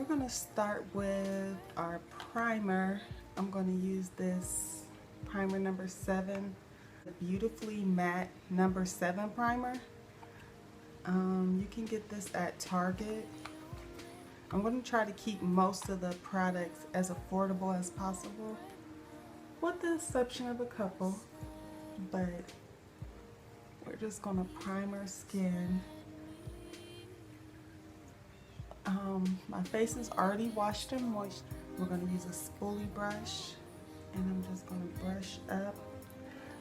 we're gonna start with our primer. I'm gonna use this primer number 7, the Beautifully Matte number 7 primer. You can get this at Target. I'm going to try to keep most of the products as affordable as possible, with the exception of a couple, but we're just going to prime our skin. My face is already washed and moist. We're going to use a spoolie brush, and I'm just going to brush up.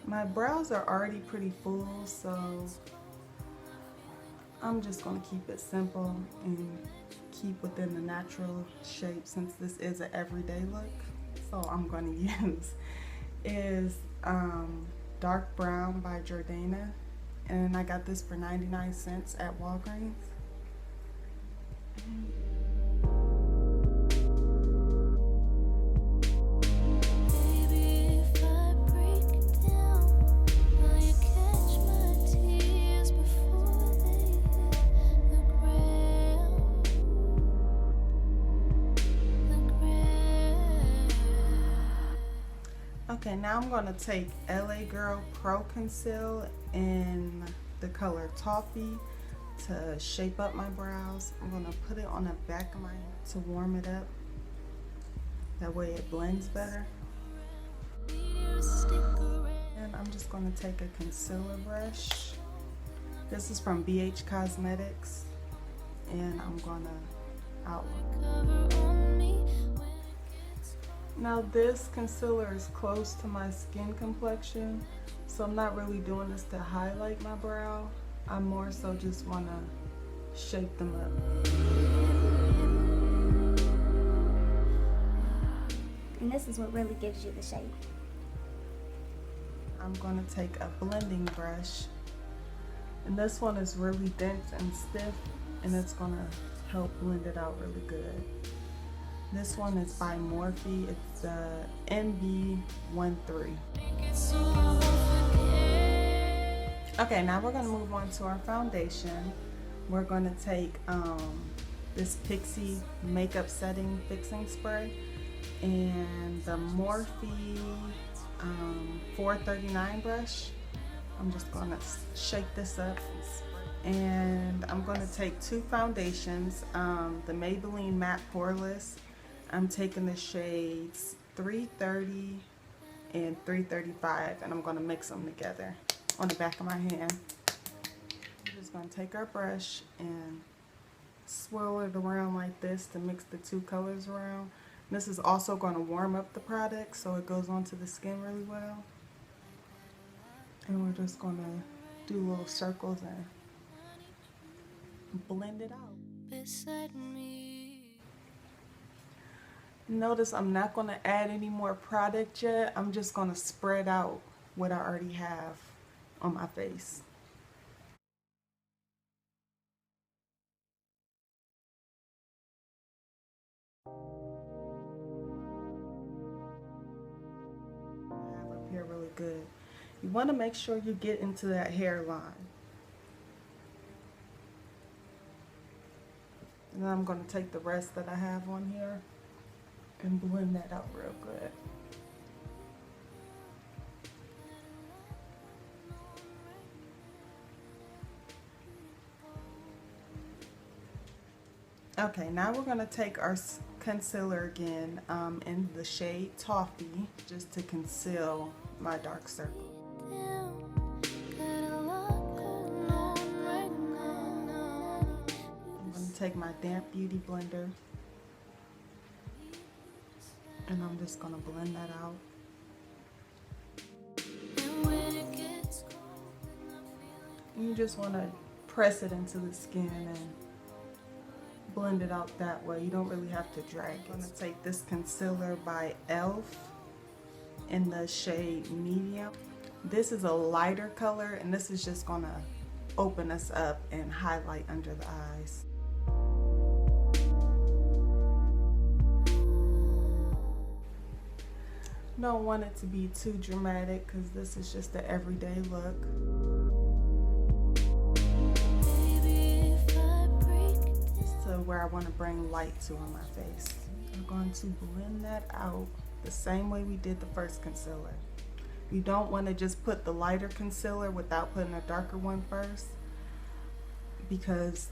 My brows are already pretty full, so I'm just going to keep it simple and keep within the natural shape, since this is an everyday look. So I'm going to use is Dark Brown by Jordana, and I got this for 99 cents at Walgreens. Okay, now I'm going to take LA Girl Pro Conceal in the color Toffee to shape up my brows. I'm going to put it on the back of my head to warm it up. That way it blends better. And I'm just going to take a concealer brush. This is from BH Cosmetics, and I'm going to outline. Now this concealer is close to my skin complexion, so I'm not really doing this to highlight my brow. I more so just want to shape them up. And this is what really gives you the shape. I'm going to take a blending brush, and this one is really dense and stiff, and it's going to help blend it out really good. This one is by Morphe. It's the NB13. Okay, now we're going to move on to our foundation. We're going to take this Pixie Makeup Setting Fixing Spray and the Morphe 439 brush. I'm just going to shake this up. And I'm going to take 2 foundations, the Maybelline Matte Poreless. I'm taking the shades 330 and 335, and I'm going to mix them together on the back of my hand. I'm just going to take our brush and swirl it around like this to mix the 2 colors around. This is also going to warm up the product so it goes onto the skin really well. And we're just going to do little circles and blend it out. Beside me. Notice I'm not going to add any more product yet. I'm just going to spread out what I already have on my face. I have up here really good. You want to make sure you get into that hairline. And then I'm going to take the rest that I have on here and blend that out real good. Okay, now we're going to take our concealer again in the shade Toffee, just to conceal my dark circle. I'm going to take my damp beauty blender, and I'm just going to blend that out. You just want to press it into the skin and blend it out that way. You don't really have to drag it. I'm going to take this concealer by e.l.f. in the shade Medium. This is a lighter color, and this is just going to open us up and highlight under the eyes. Don't want it to be too dramatic because this is just the everyday look. Just to where I want to bring light to on my face. I'm going to blend that out the same way we did the first concealer. You don't want to just put the lighter concealer without putting a darker one first, because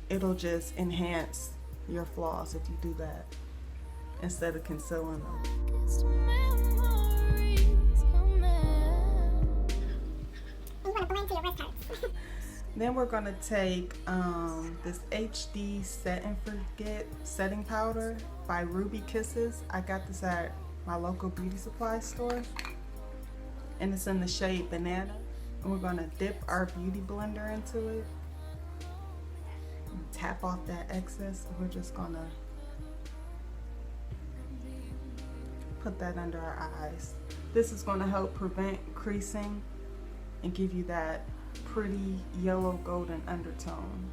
it'll just enhance your flaws if you do that instead of concealing them. Then we're going to take this HD Set and Forget setting powder by Ruby Kisses. I got this at my local beauty supply store, and it's in the shade Banana. And we're going to dip our beauty blender into it and tap off that excess. We're just going to put that under our eyes. This is going to help prevent creasing and give you that pretty yellow golden undertone.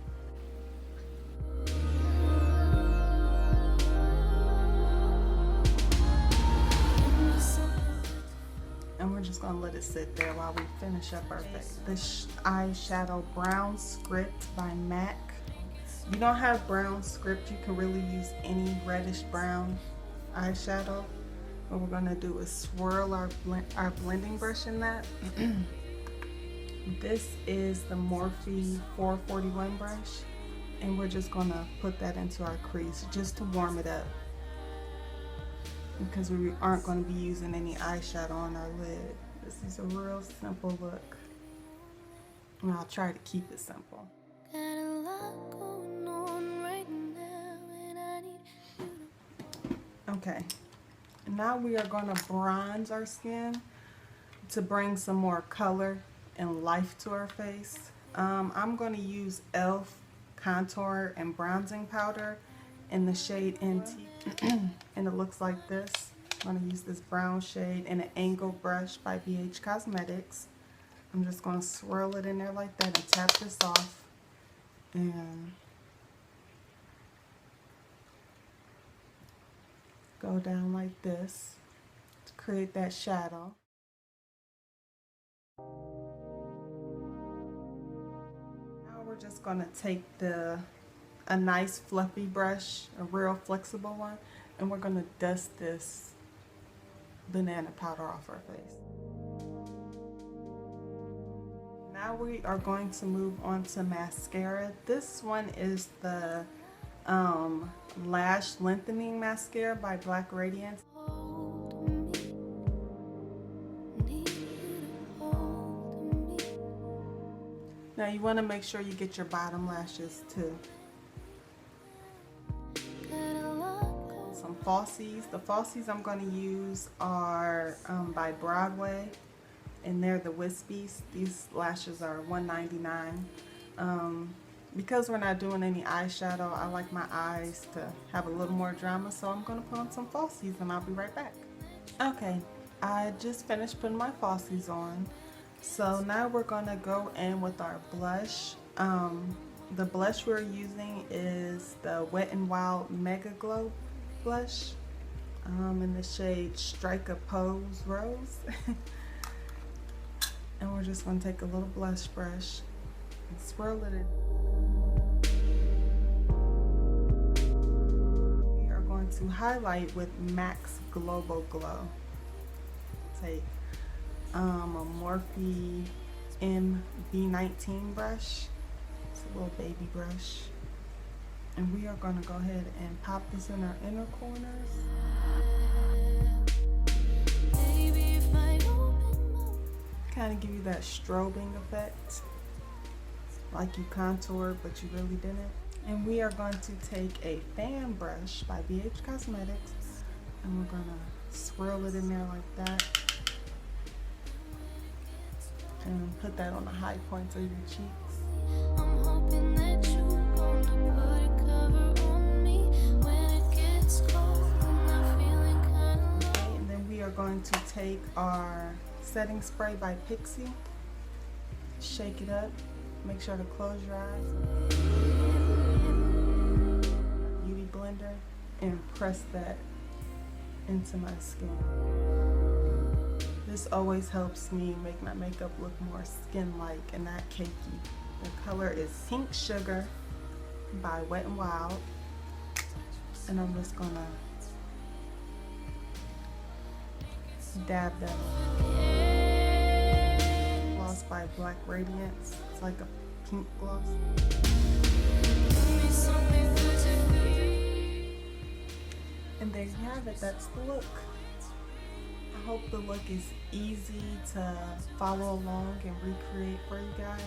And we're just going to let it sit there while we finish up our face. This eyeshadow Brown Script by MAC. If you don't have brown script, you can really use any reddish brown eyeshadow. What we're going to do is swirl our blending brush in that. This is the Morphe 441 brush, and we're just going to put that into our crease just to warm it up, because we aren't going to be using any eyeshadow on our lid. This is a real simple look, and I'll try to keep it simple. Okay, now we are going to bronze our skin to bring some more color and life to our face. I'm going to use e.l.f. contour and bronzing powder in the shade NT, and it looks like this. I'm going to use this brown shade in an angle brush by BH Cosmetics. I'm just going to swirl it in there like that and tap this off, and go down like this to create that shadow. We're just going to take a nice fluffy brush, a real flexible one, and we're going to dust this banana powder off our face. Now we are going to move on to mascara. This one is the Lash Lengthening Mascara by Black Radiance. Now you want to make sure you get your bottom lashes too. Some falsies. The falsies I'm going to use are by Broadway, and they're the Wispies. These lashes are $1.99. Because we're not doing any eyeshadow, I like my eyes to have a little more drama, so I'm going to put on some falsies and I'll be right back. Okay, I just finished putting my falsies on. So now we're going to go in with our blush. The blush we're using is the Wet n Wild Mega Glow blush in the shade Strike a Pose Rose. And we're just going to take a little blush brush and swirl it in. We are going to highlight with MAC's Global Glow. Take a Morphe MB19 brush. It's a little baby brush, and we are going to go ahead and pop this in our inner corners. Kind of give you that strobing effect, like you contoured but you really didn't. And we are going to take a fan brush by BH Cosmetics, and we're going to swirl it in there like that. And put that on the high points of your cheeks. I'm hoping that you're going to put a cover on me when it gets cold and I'm feeling kind of low. Okay, and then we are going to take our setting spray by Pixie, shake it up, make sure to close your eyes, beauty blender, and press that into my skin. This always helps me make my makeup look more skin-like and not cakey. The color is Pink Sugar, by Wet n Wild, and I'm just gonna dab them. Gloss by Black Radiance. It's like a pink gloss. And there you have it. That's the look. I hope the look is easy to follow along and recreate for you guys.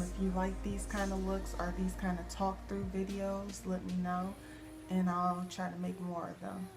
If you like these kind of looks or these kind of talk through videos, let me know and I'll try to make more of them.